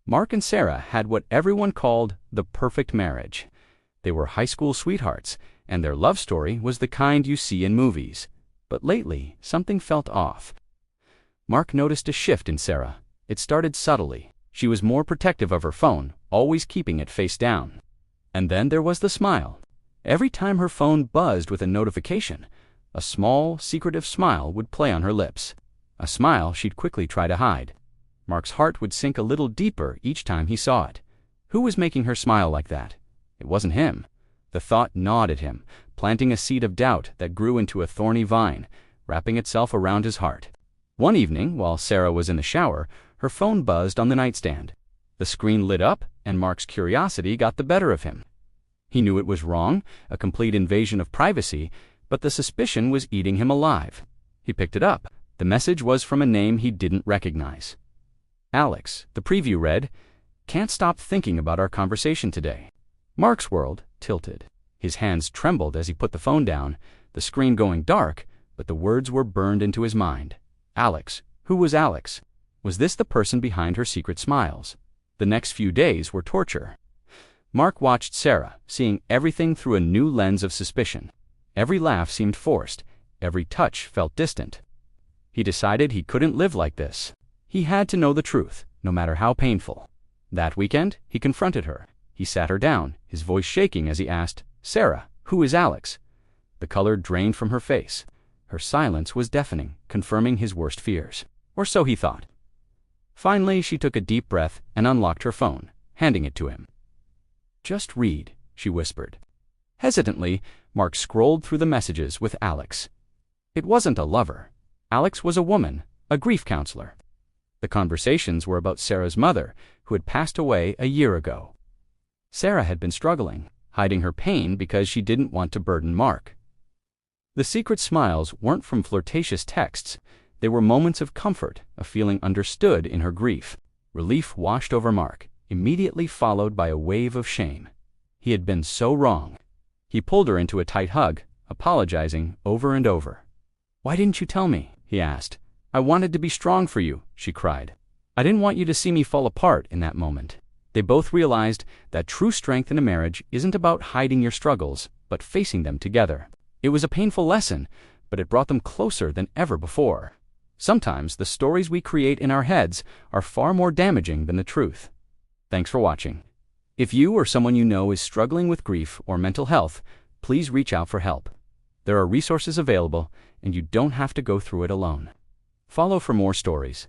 Mark and Sarah had what everyone called the perfect marriage. They were high school sweethearts, and their love story was the kind you see in movies. But lately, something felt off. Mark noticed a shift in Sarah. It started subtly. She was more protective of her phone, always keeping it face down. And then there was the smile. Every time her phone buzzed with a notification, a small, secretive smile would play on her lips. A smile she'd quickly try to hide. Mark's heart would sink a little deeper each time he saw it. Who was making her smile like that? It wasn't him. The thought gnawed at him, planting a seed of doubt that grew into a thorny vine, wrapping itself around his heart. One evening, while Sarah was in the shower, her phone buzzed on the nightstand. The screen lit up, and Mark's curiosity got the better of him. He knew it was wrong, a complete invasion of privacy, but the suspicion was eating him alive. He picked it up. The message was from a name he didn't recognize. Alex, the preview read, "Can't stop thinking about our conversation today." Mark's world tilted. His hands trembled as he put the phone down, the screen going dark, but the words were burned into his mind. Alex. Who was Alex? Was this the person behind her secret smiles? The next few days were torture. Mark watched Sarah, seeing everything through a new lens of suspicion. Every laugh seemed forced. Every touch felt distant. He decided he couldn't live like this. He had to know the truth, no matter how painful. That weekend, he confronted her. He sat her down, his voice shaking as he asked, "Sarah, who is Alex?" The color drained from her face. Her silence was deafening, confirming his worst fears. Or so he thought. Finally, she took a deep breath and unlocked her phone, handing it to him. "Just read," she whispered. Hesitantly, Mark scrolled through the messages with Alex. It wasn't a lover. Alex was a woman, a grief counselor. The conversations were about Sarah's mother, who had passed away a year ago. Sarah had been struggling, hiding her pain because she didn't want to burden Mark. The secret smiles weren't from flirtatious texts. They were moments of comfort, a feeling understood in her grief. Relief washed over Mark, immediately followed by a wave of shame. He had been so wrong. He pulled her into a tight hug, apologizing over and over. "Why didn't you tell me?" he asked. "I wanted to be strong for you," she cried. "I didn't want you to see me fall apart in that moment." They both realized that true strength in a marriage isn't about hiding your struggles, but facing them together. It was a painful lesson, but it brought them closer than ever before. Sometimes the stories we create in our heads are far more damaging than the truth. Thanks for watching. If you or someone you know is struggling with grief or mental health, please reach out for help. There are resources available, and you don't have to go through it alone. Follow for more stories.